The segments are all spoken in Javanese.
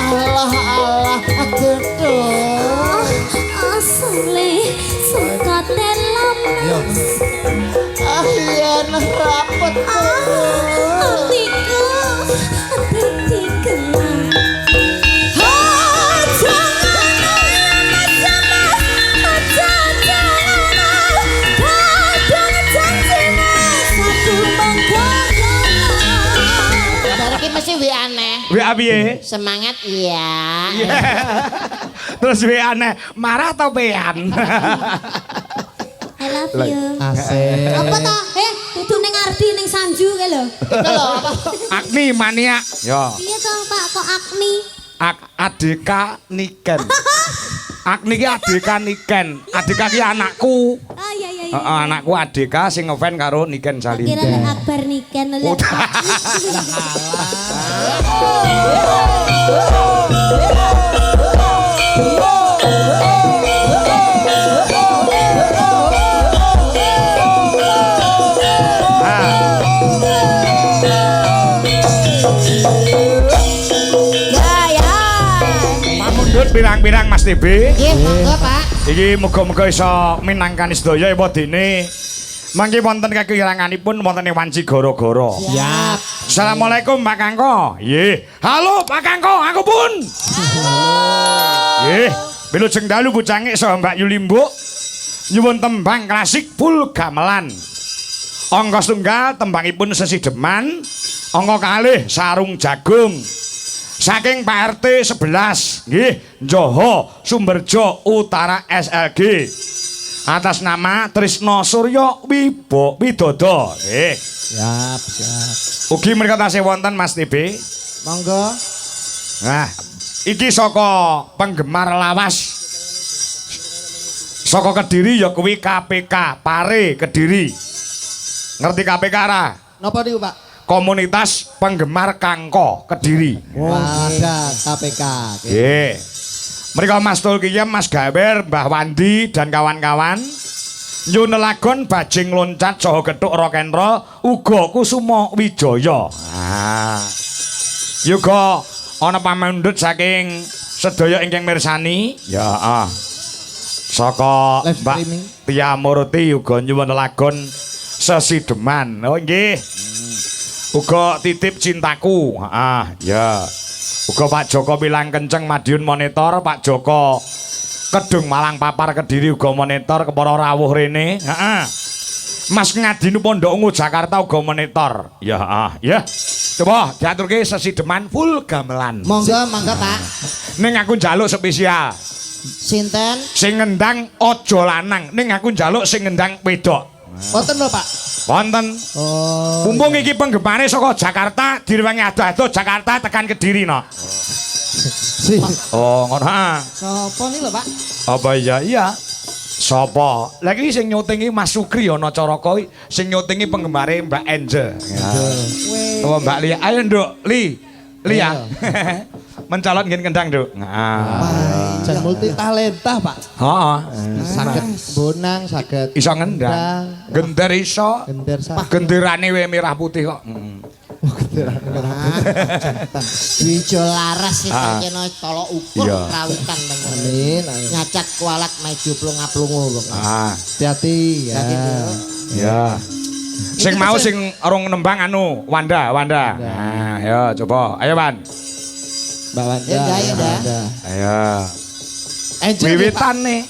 Allah Allah aduh. Asli suka dalam Yen rapet hatiku dadi gelap. Bareki mesti wi aneh. WA piye? Semangat iya. Terus WA aneh, marah atau pean? I love you. Asik. Apa ta? Dudu ning Ardi ning Sanju kae lho. Itu lho apa? Agni mania. Yo. Piye to Pak kok Agni? Adeka Niken. Agni ki Adeka Niken. Adeka ki anakku. Ah iya iya. Heeh, anakku Adeka sing ngefans karo Niken Kira Salinda. nek Akbar Niken lho. Mamundhut pirang-pirang Mas TB. Nggih, monggo Pak. Iki muga-muga iso minangkani sedaya ewa dene. Mangke wonten kekiranganipun wonten ing wanci gara-gara. Siap. Assalamualaikum Pak Kangko. Nggih. Halo Pak Kangko, aku pun. Nggih, wilujeng dalu bucangik saha Mbak Yulimbuk. Nyuwun tembang klasik full gamelan. Angka setunggal tembangipun Sesideman, angka kalih Sarung Jagung. Saking Pak RT 11, nggih, Njoho Sumberjo Utara SLG. Atas nama Trisno Suryo Widodo. Nggih. Siap, siap. Ugi menika tasih wonten Mas TB. Monggo. Nah, iki saka penggemar lawas. Saka Kediri ya kuwi KPK, Pare Kediri. Ngerti KPK ra? Napa niku, Pak? Komunitas Penggemar Kangko Kediri. Ada KPK. Nggih. Mrika Mas Tulkiyem, Mas Gawer, Mbah Wandi dan kawan-kawan nyunelagon bajing loncat saha gethuk rock and roll uga Kusuma Wijaya. Ah. Yuga ana pamundhut saking sedaya ingkang mirsani. Ya, saka Live Mbak streaming. Tia Muruti uga nyuwun lagon Sesideman. Oh nggih. Uga titip cintaku. Ya. Uga Pak Joko Pilang Kenceng Madiun Monitor, Pak Joko Kedung Malang Papar Kediri uga monitor, kepara rawuh rene. Heeh. Mas Ngadinu Pondok Ungu Jakarta uga monitor. Ya, ya. Coba diaturke Sesideman full gamelan. Monggo, monggo Pak. Ning aku njaluk spesial. Sinten? Sing ngendang aja lanang, ning aku njaluk sing ngendang wedok. Wonten lho, Pak. Wonten. Oh. Mumpung iki penggemare saka Jakarta, direwangi ado-ado Jakarta tekan Kediri no. Si. Oh, ngono ha. Sopo niku lho Pak? Apa iya? Iya. Sapa? Lagi sing nyutingi Mas Sukri ana Caraka sing nyutingi penggemare Mbak Angel. Ya. Oh, Mbak Lia. Ayo, Nduk. Lia. Mencolot ngen kendang, Nduk. Jan multi talenta, Pak. Heeh. Saged bonang, saged Iso ngendang. Gender iso. gender saged. Genderane we merah putih kok. Wijo laras kita kena tolok ukur Iya. kawitan Amin, amin. nyacat kualat maju plunga-plungu lho. Hati-hati ya. Ya. Sing mau sing urung nembang anu Wanda. Nah, ya coba. Ayo, Wan. Mbak Wanda. Ya, ya, Mbak ya. Wanda. Ayo. Angel nggih, Pak. Wiwitan nih.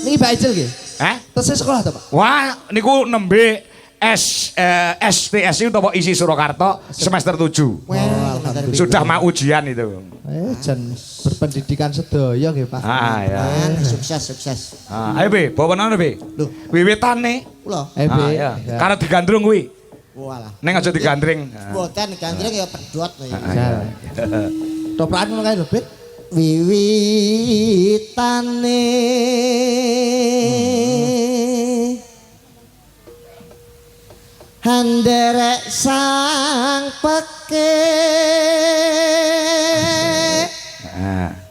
Niki Mbak Angel nggih. Hah? Tesih sekolah to, Pak? Wah, niku nembe STSI utawa isi Surakarta semester 7. Alhamdulillah. Sudah mau ujian itu. Jan berpendidikan sedaya nggih, Pak. Ya. Sukses. Ayo Be, bawa nang Be. Lho. Wiwitan nih. Kula. Be. Ya. Karena digandrung kuwi. Walah. Ning aja digandring. Mboten gandreng ya pedhot lho. Ya. Toprakan ngono kae lho, Bet. Wiwitane handerek sang peke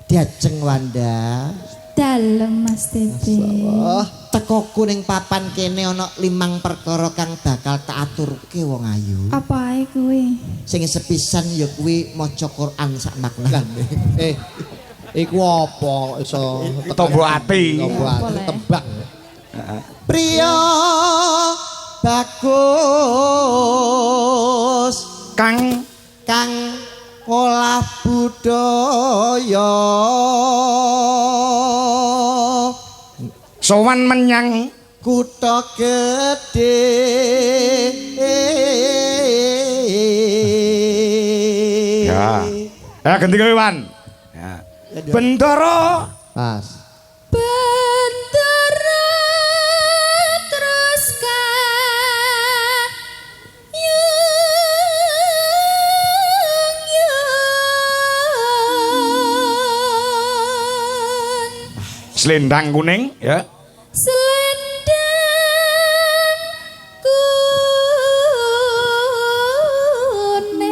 diajeng Wanda dalem Mas Titi. Wah, Tekoku ning papan kene ana 5 perkara kang bakal tak aturke wong ayu. Apa ae kuwi? Sing sepisan ya kuwi maca Quran sak makna. iku apa iso Tombo ati. tombo ati tembang. Priya bagus Kang kang olah budaya sowan menyang kutha gedhe ya ganti kowe Wan. Ya. Bendara Mas. Bendera terus kayung selendang kuning ya. selendang kuning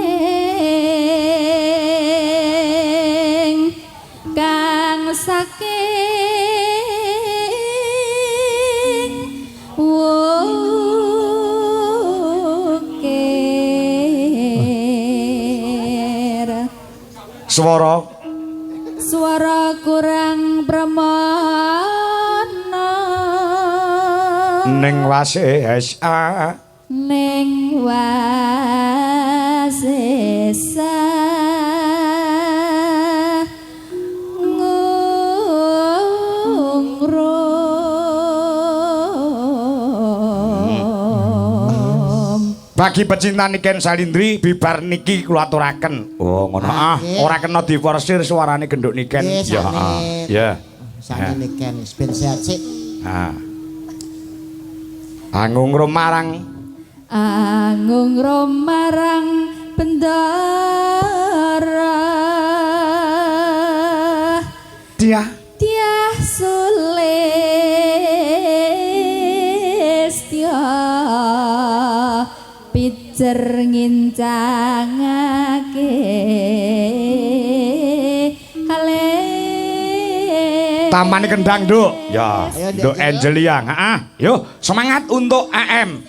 kang saking wukir swara kurang pramana ning wase SA ning wasesa bagi pecinta Niken Salindri bibar niki kula aturaken. Oh ngono ora kena diforsir suarane genduk Niken. Ya ya. sakjane Ken ben sehat sik. Anggung romarang bendara dia Sulistya pijer ngincangake Taman Kendang Nduk. Ya, Ayo, Nduk Nduk. Angelia. Yo, semangat untuk AM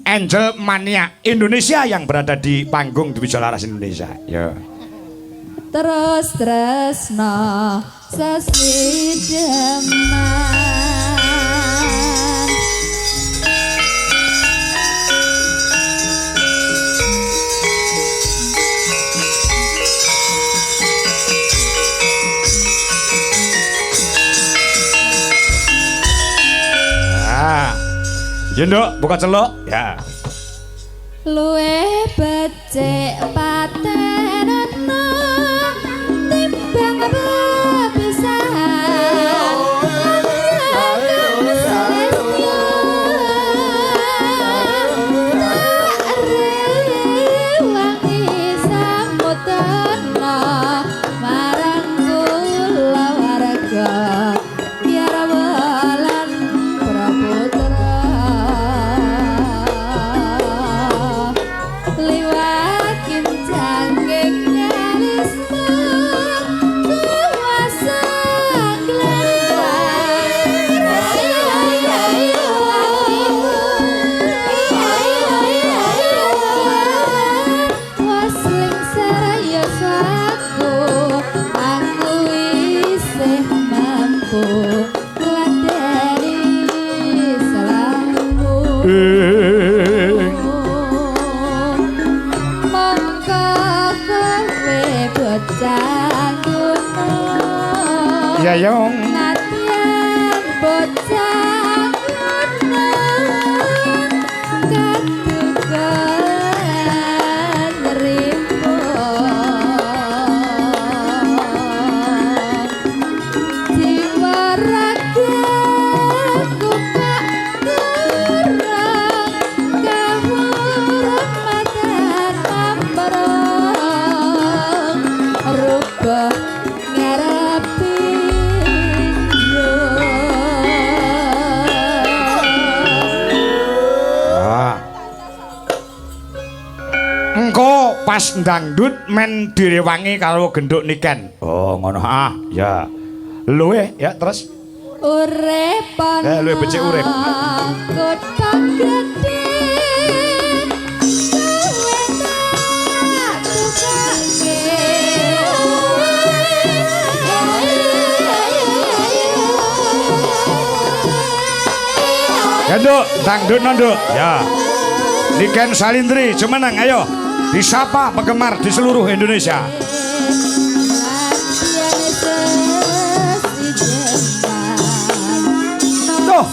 Angel Mania Indonesia yang berada di panggung di Wijalaras Indonesia. Ya. terus tresno sesideman Ya Nduk, buka celuk. Ya. luwe becik patenana timbang bepisahan Ya Yong. Nadyan bocah gunung kadugan rimbang jiwa ragaku tak kurang kahormatan ambarang rubah ngarepi Engko pas ndangdut men direwangi karo genduk Niken. Oh ngono ya. Luwe ya terus. Urip ana Luwe becik urip. kota gede kowe tak tukake. Ya Nduk, dangdut Nduk. Ya. Niken Salindri, cumeneng ayo. Disapa penggemar di seluruh Indonesia. Tuh.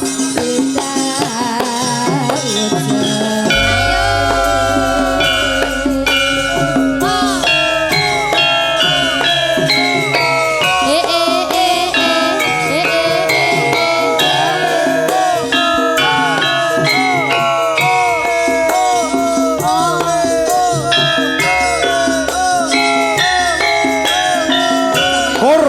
Kur.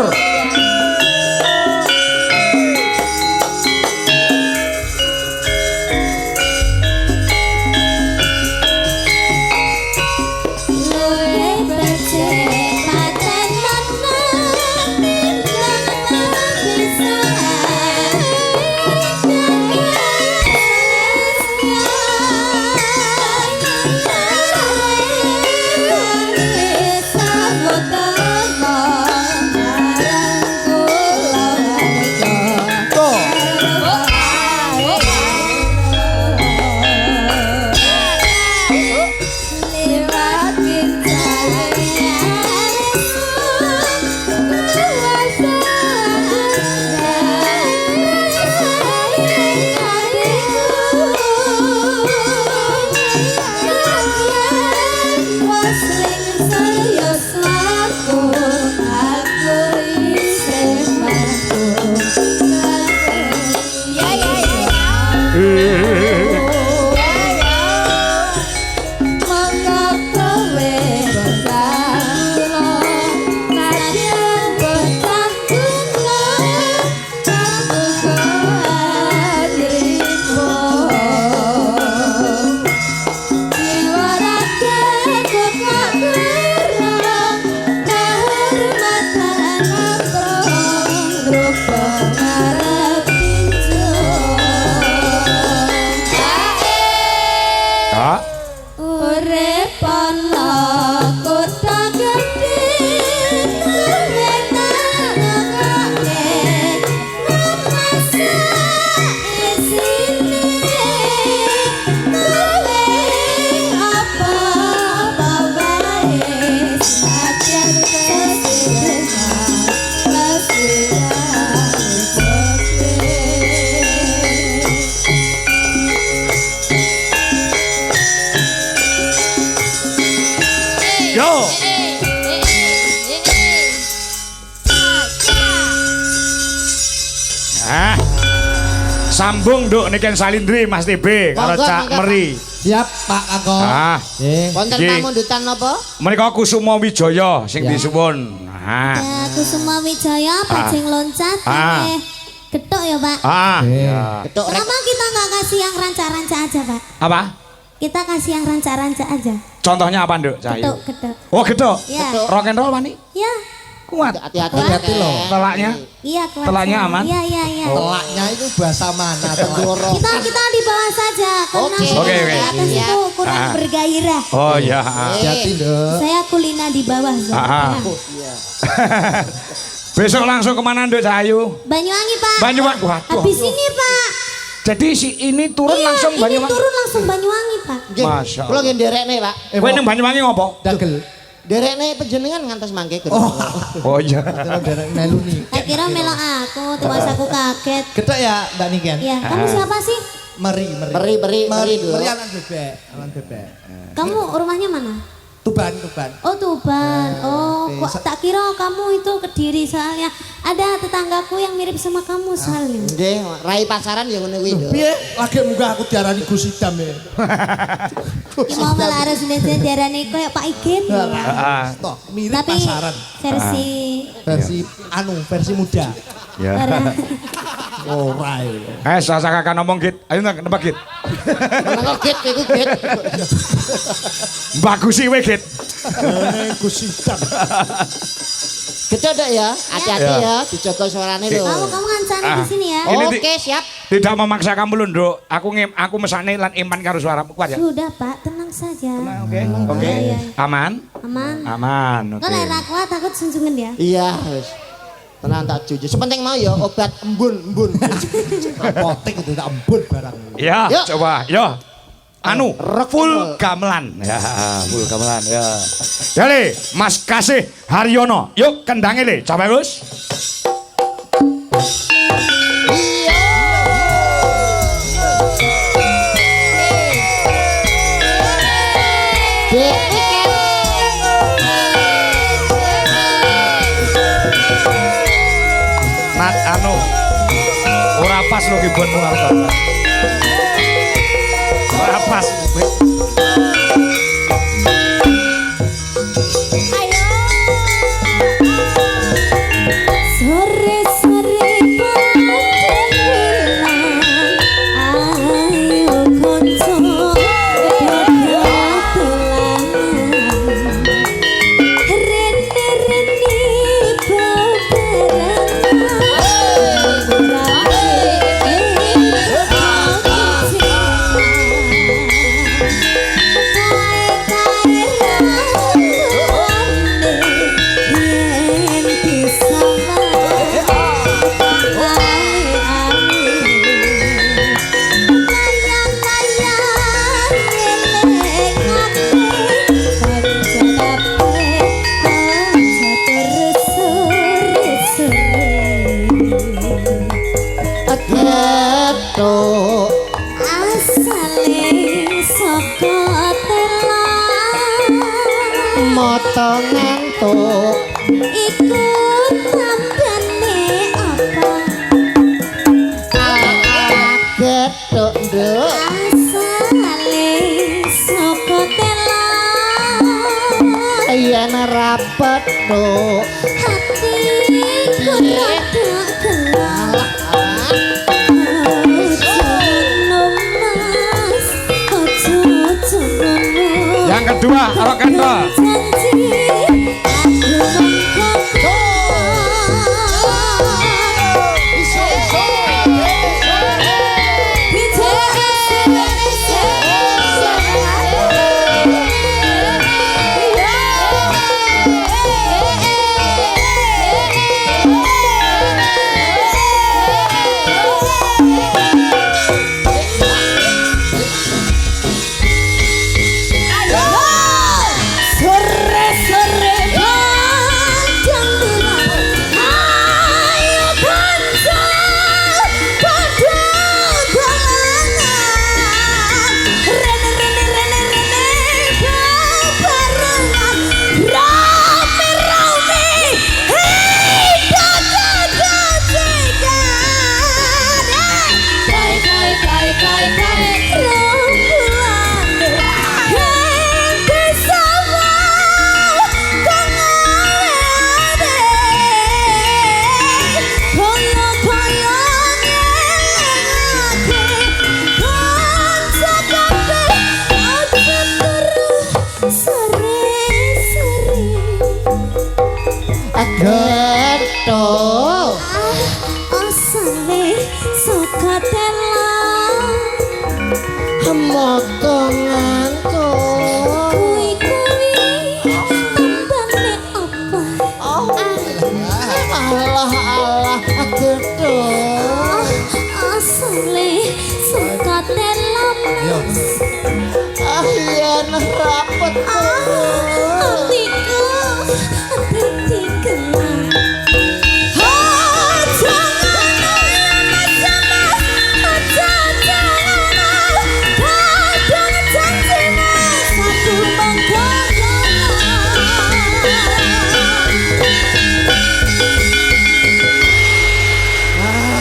Sambung Nduk Niken Salindri Mas TB karo Monggo, Cak monggo, Meri. Siap Pak Kakak. Ah, Wonten Nggih. pamundutan napa? menika Kusuma Wijaya sing Ya. disuwun. Ah. Ya, Kusuma Wijaya bajing loncat Ah. Getok ya Pak. Ah, ya. Ketuk rek. Kenapa kita nggak kasih yang ranca-ranca aja Pak? Apa? Kita kasih yang ranca-ranca aja. Contohnya apa Nduk? Getok, Cahayu. getok. Oh, gedok. Ya, Rock and roll wani? ya, Kuat. Hati-hati. Hati-hati loh. Telaknya? iya kuat. Telaknya sekali. aman? Iya, iya, iya. Telaknya itu bahasa mana? Tenggoro. Kita di bawah saja karena Oke. saya Oke, di oke. atas Siap. itu kurang Ah. bergairah. Oh ya. Hati-hati Nduk. Saya kulina di bawah. Zak. Ah. Ya. Besok langsung kemana Nduk Cahayu? Banyuwangi Pak. Banyuwangi. Waduh. Habis ini Pak. Jadi si ini turun Iya, langsung ini Banyuwangi. turun langsung Banyuwangi Pak. Nggih. Masya Allah. Kula nggih nderekne, Pak. Kowe ning Banyuwangi ngopo? Dagel. Nderekne panjenengan ngantos mangke. Oh iya. Kalau derek melu nih. Tak kira melok aku, terus aku kaget. Gedek ya Mbak Niken. Ya, kamu siapa sih? Meri. Meri dulu. Meri anak bebek. Anak bebek. Kamu rumahnya mana? Tuban. Oh Tuban. Oh, kok tak kira kamu itu Kediri soalnya ada tetanggaku yang mirip sama kamu soalnya. Nggih, rai pasaran ya ngono kuwi, Nduk. Piye? Lagi munggah aku diarani Gus Idam ya. Ki mau malah harus diarani kayak Pak Igit. Heeh. Toh, mirip Tapi pasaran. versi Versi muda. Ya. Ora ya. Sasa kakak ngomong Git. Ayo nembak Git. Meneng git iku git. Bagus sih we Git. Gus Idam. Gitu dok ya, hati-hati ya, dijaga suaranya loh. Kamu ngancani di sini ya. Ini Oke siap. Tidak memaksa kamu lho, Nduk. Aku mesane lan iman karo suaramu kuat ya. Sudah Pak, tenang saja. Oke. Oke. Iya, iya. Aman? Aman. Aman. Oke. Kau lera kuat takut sunjungan dia. Iya, wis. Tenang tak jujur. Sepenting mau ya obat embun. Apotek itu tak embun barang. Ya, Yuk. coba. Yo. Anu, Rock full and roll. gamelan. Ya, full gamelan ya. Ya Le, Mas Kasih Haryono. Yuk kendange Le, coba Gus. Nat anu ora pas lho ki buat ora pas. Sore-sore pandelan, ayo konco dodolan. Rene-rene Geto asale saka telan moto ngantuk iku tambane apa geto nduk asale saka telan yen rapet nduk hatiku rada gelap Yang kedua, Arok Kento. Sore-sore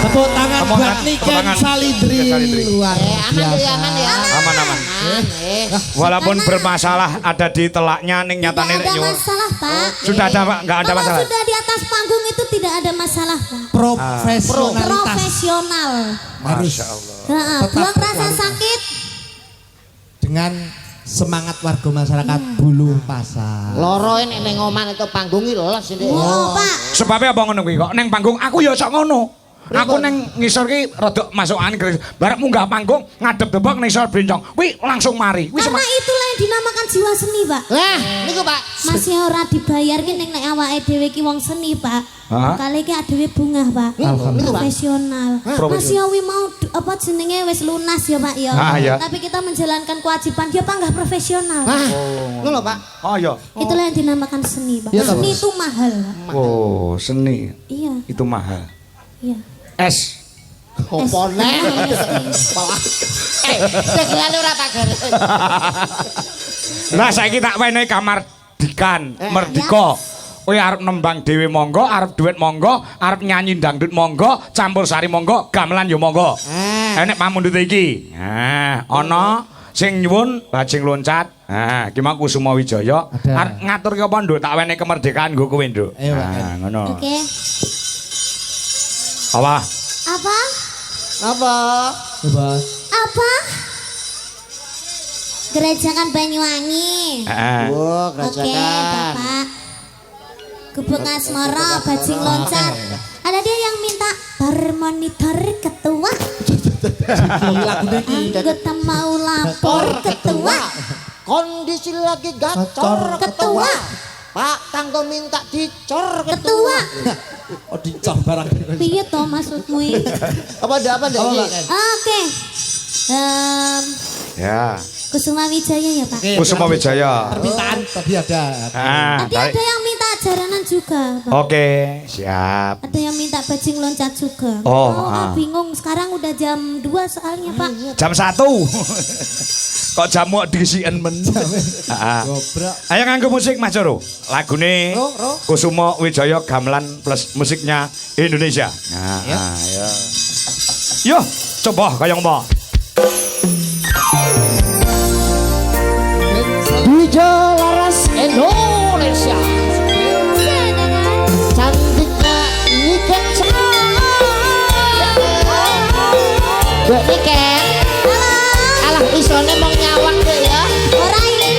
Tepuk tangan buat Niken Salidri. Luar biasa. Aman ya. Aman. Walaupun bermasalah ada di telaknya ning nyatane Tidak ada masalah, Pak. Sudah ada Pak, enggak ada Kalau masalah. sudah di atas panggung itu tidak ada masalah, Pak. Profesionalitas. Profesional. Masya Allah. Nah, Tetap buang rasa berkualitas. sakit. Dengan semangat warga masyarakat Bulu Pasar. Loro nek ning oman itu panggung iki lolos iki. Oh, Pak. Sebabnya apa ngono kuwi kok ning panggung aku ya sok ngono. Aku neng ngisor ki rada masuk angin keris. Barek munggah panggung ngadep debok ngisor bencong. Wi langsung mari. Karena itulah yang dinamakan jiwa seni, Pak. Lah, niku Pak. Masih ora dibayar ki ning nek awake dhewe ki wong seni, Pak. Kali ki adewe bungah, Pak. Profesional. Masih wi mau apa jenenge wis lunas ya, Pak ya. Tapi kita menjalankan kewajiban dia panggah profesional. Ngono, Pak. Oh iya. Itulah yang dinamakan seni, Pak. Seni itu mahal, Pak. Oh, seni. Iya. Itu mahal. Iya. Es. Opo nek? Tegelane ora tak garis. Lah saiki tak wenehi kamardikan, merdika. Kowe arep nembang dhewe monggo, arep duet monggo, arep nyanyi dangdut monggo, campur sari monggo, gamelan yo monggo. Enek pamundhut iki. Nah, ana sing nyuwun bajing loncat. Nah, iki mau Kusuma Wijaya. Arep ngaturke apa nduk tak wenehi kemerdekaan nggo kowe nduk. Nah, ngono. Oke. Apa? Apa? Apa? Bebas. Apa? Gerajakan Banyuwangi. Oh, Oke, gerajakan. Bapak. Gubuk Asmara, bajing loncat. Ada dia yang minta bermonitor ketua. Anggota mau lapor ketua. Kondisi lagi gacor ketua. Pak Tanggo minta dicor ketua. Oh dicor barang. Piye to maksudmu iki? Apa ndak iki? Oke. Ya. Kusuma Wijaya ya, Pak. Kusuma Wijaya. Permintaan tadi ada. Tadi ada yang minta jaranan juga, Pak. Oke, siap. Ada yang minta bajing loncat juga. Bingung sekarang udah jam 2 soalnya, Pak. Jam 1. Kok jamu diisian men. Gobrak. Ayo nganggo musik Mas Joro. Lagune Kusuma Wijaya gamelan plus musiknya Indonesia. Nah, ayo. Yo, coba kaya ngomong. DJ Laras Indonesia. Cantiknya Niken. Dek Niken. Alah isone mau nyawak deh ya. Ora ini.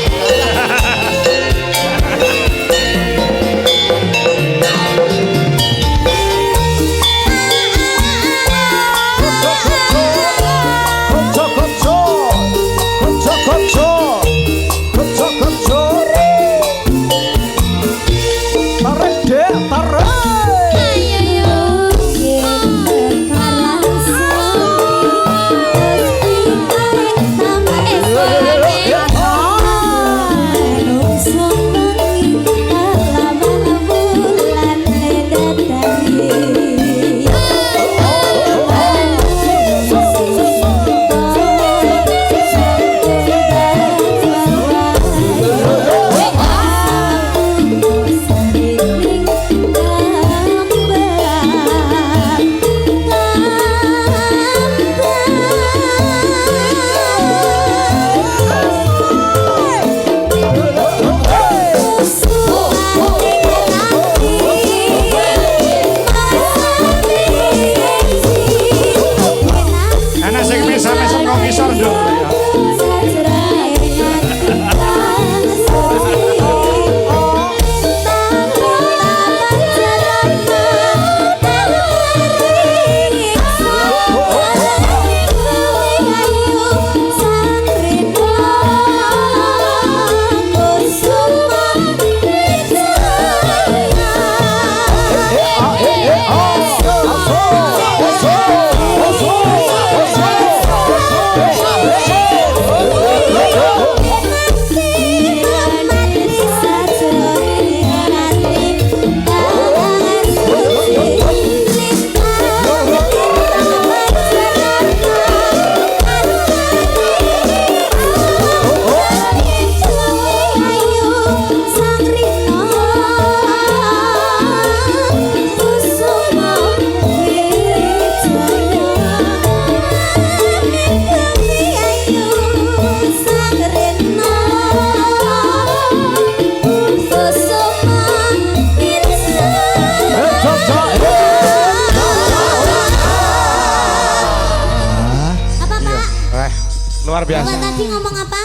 Luar biasa. Bapak tadi ngomong apa?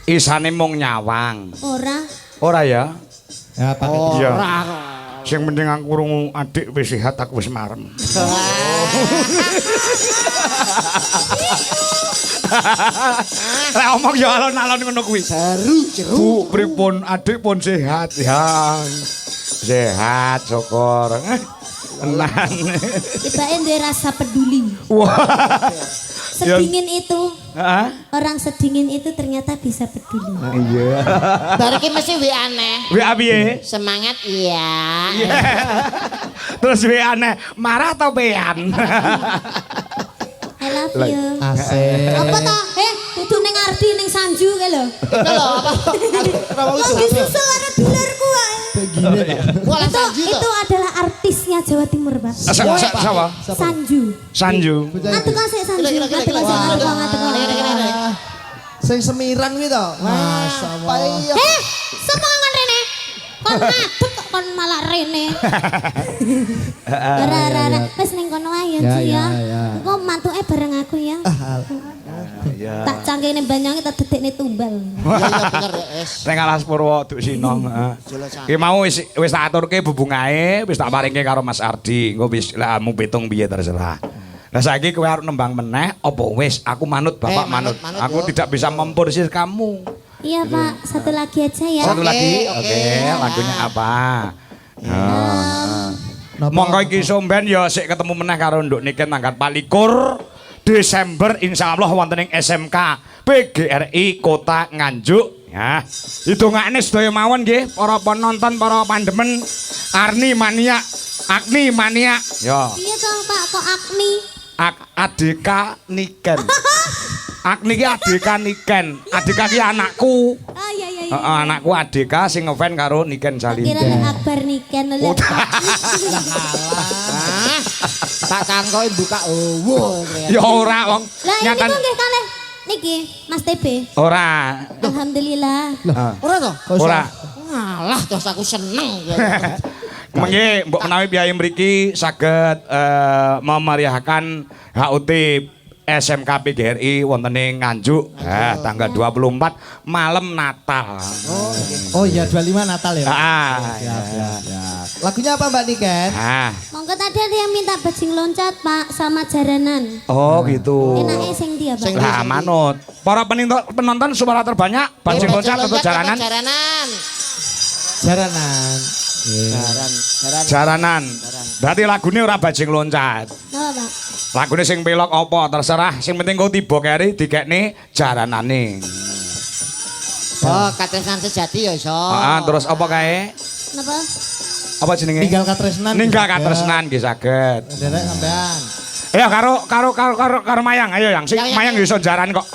Isane mung nyawang. Ora Ya? Ya, Pak. Iya. Sing penting aku krungu adik wis sehat aku wis marem. Lek omong ya alon-alon ngono kuwi. Jeru. Bu, pripun adik pun sehat ya. Sehat syukur. Tenan. Tibake duwe rasa peduli. Wah. Sedingin itu. Heeh. Orang sedingin itu ternyata bisa peduli. Iya. Bar iki mesti aneh. WA piye? Semangat iya. Terus WA aneh, marah atau bean? I love you. Asik. Apa toh? Kudu ning Ardi ning Sanju kae lho. Itu lho apa? Lagi susul ada dularku wae. Begini Pak. Itu adalah artisnya Jawa Timur, Pak. Siapa? Sanju. Sanju. Ngaduk sik Sanju. Sing semiran kuwi to. Masyaallah. Semangat rene. Kon ngaduk kok kon malah rene. Ora. Wis ning kono wae ya, Ji ya. Engko mantuke bareng aku ya. Tak cangkene banyange tak dedekne tumbal. Iya bener es. Ning Alas Purwo Duk Sinong, heeh. Ki mau wis tak aturke bubungae, wis tak paringke karo Mas Ardi. Engko wis lamu pitung piye terserah. Lah saiki kowe arep nembang meneh apa wis aku manut Bapak manut. Aku tidak bisa memporsir kamu. Iya, Pak. Satu lagi aja ya. Satu lagi. Oke, lagunya apa? Monggo iki somben ya sik ketemu meneh karo Nduk Niken tanggal 24 Desember insyaallah wonten ing SMK PGRI Kota Nganjuk ya. Hitungane sedaya mawon nggih para penonton, para pandemen Arni Mania, Agni Mania. Ya. Iya toh, Pak, kok Agni? Adika Niken. Agni ki Adika Niken. Adika ki anakku. Oh iya. Heeh, anakku Adika sing ngefan karo Niken Salim. Kira Akbar Niken lho. Tak kangkoe buka owo. Ya ora wong. Lah ini kok nggih kalih niki Mas TB. Ora. Alhamdulillah. Ora to? Ora. Ngalah terus aku seneng. Mengki mbok menawi biaya mriki saged memeriahkan HUT SMK PGRI wonten ing Nganjuk tanggal 24 malam Natal. Oh iya 25 Natal ya. Siap. Lagunya apa Mbak Niken? Monggo tadi ada yang minta bajing loncat Pak sama jaranan. Oh gitu. Enake sing dia Pak. Lah manut. Para penonton suara terbanyak bajing loncat atau jaranan? Jaranan. Berarti lagune ora bajing loncat. Napa Pak? Lagune sing pelok apa terserah, sing penting kau tiba keri dikekne jaranane. Oh, katresnan sejati ya iso. Terus apa kae? Napa? Apa jenenge? Ninggal katresnan. Ninggal katresnan nggih saged. Derek sampean. Ya karo Mayang, ayo yang sing Mayang iso jaran kok.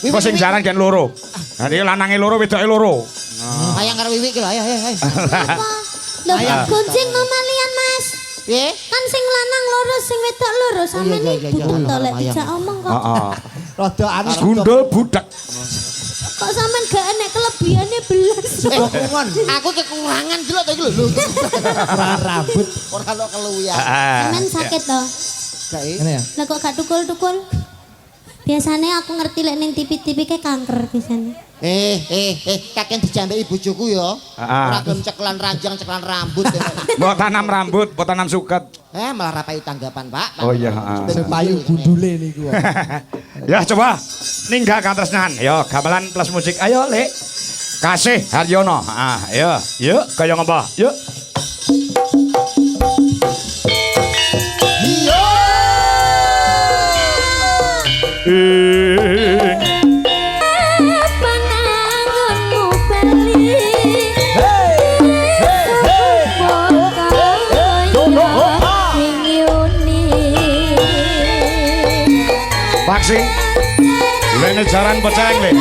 Kok sing jaran gen loro. Dadi lanange loro wedoke loro. Mayang karo Wiwi ki lho, ayo. Lho, gonceng nomalian Mas. Piye? Kan sing lanang loro, sing wedok loro, sampeyan butuh to lek dijak omong kok. Rada anu Gundul budak. Kok sampean gak enek kelebihane belas. Aku kekurangan delok to iki lho. rambut. Ora lo keluwian. Sampeyan sakit to? Gak Ngene ya. Lah kok gak tukul-tukul? Biasanya aku ngerti lek ning TV-TV ke kanker biasanya. Kakek dijambeki bojoku ya. Ora gelem cekelan ranjang, cekelan rambut. Mbok tanam rambut, mbok tanam suket. Malah ra payu tanggapan, Pak. Oh iya, Ben payu gundule niku. Ya coba ninggal katresnan. Yo gamelan plus musik. Ayo, Lek. Kasih Haryono. Ayo. Yuk, kaya ngapa? Yuk. Paksi, ini jaran peceng nih.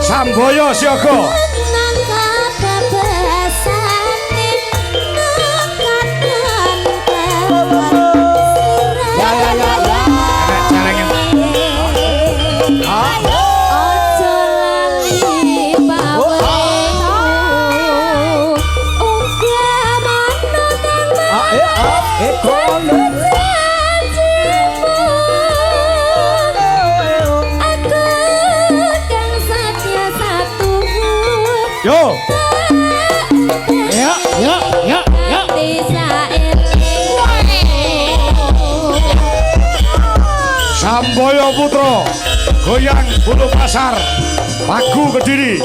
Samboyo Siaga. Ojo lali pawemu uga mana kang janjimu aku kang satya satu Yo. Samboyo Putra goyang bulu pasar Pagu Kediri.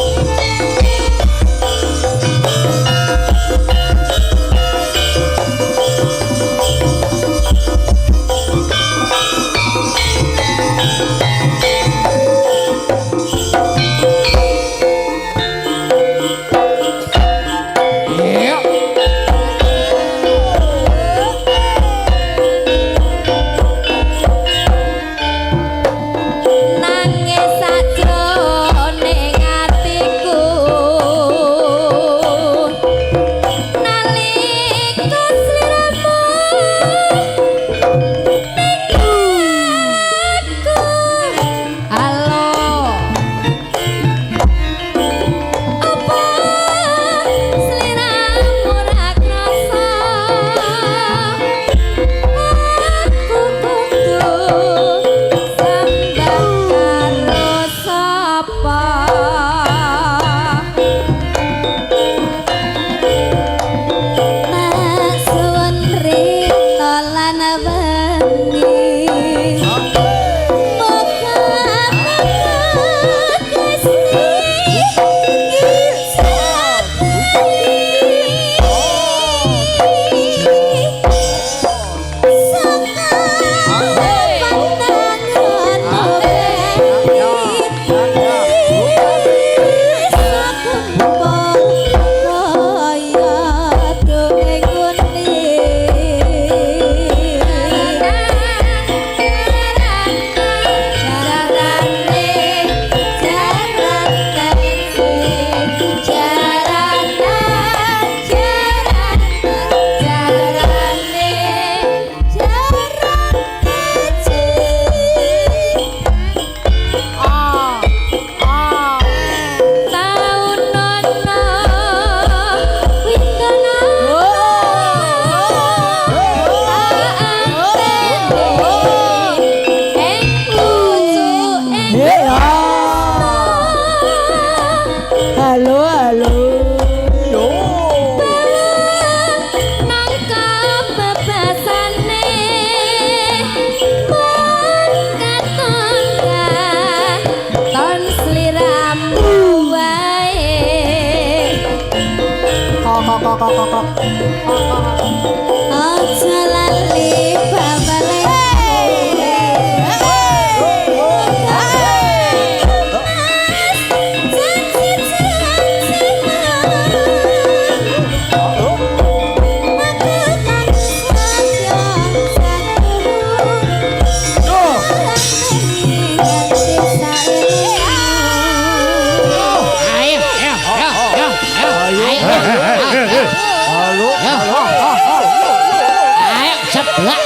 Nangis sajroning atiku nalika sliramu aku halo apa sliramu ora krasa aku kudu sambang karo sapa nek suwun rita lan wengi moga Aja lali babale Ayo, sebelah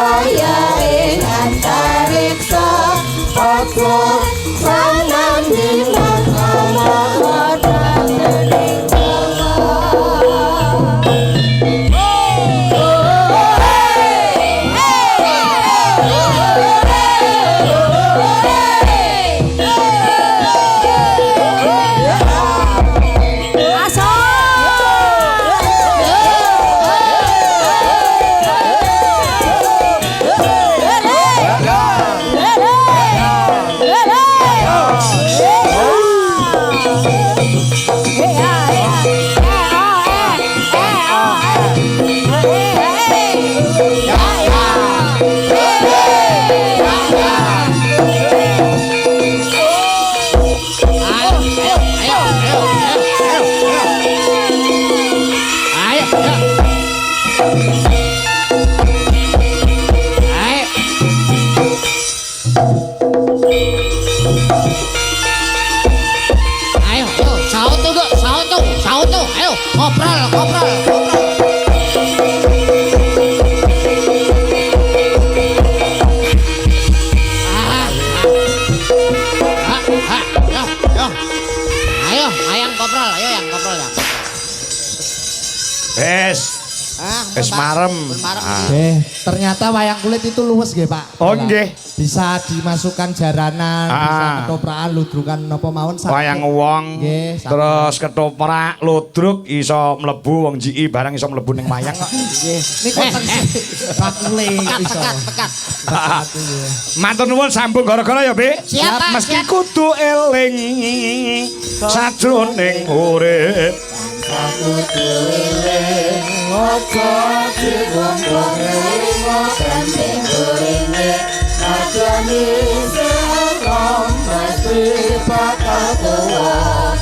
kaya ing antariksa padha panandhingan amarga dening Wis marem. Ternyata wayang kulit itu luwes nggih, Pak. Oh nggih. Bisa dimasukkan jaranan, bisa ketoprakan, ludrukan napa mawon wayang wong. Terus ketoprak, ludruk iso mlebu wong jiki barang iso mlebu ning wayang kok. Nggih. Niku bakule iso. Pekat. Matur nuwun sambung gara-gara ya, Bi. Siap, Pak. Mesti kudu eling sajroning urip. Kudu eling ojo dibumbone ngoten sing urine ajane serom mesti bakal tuwa.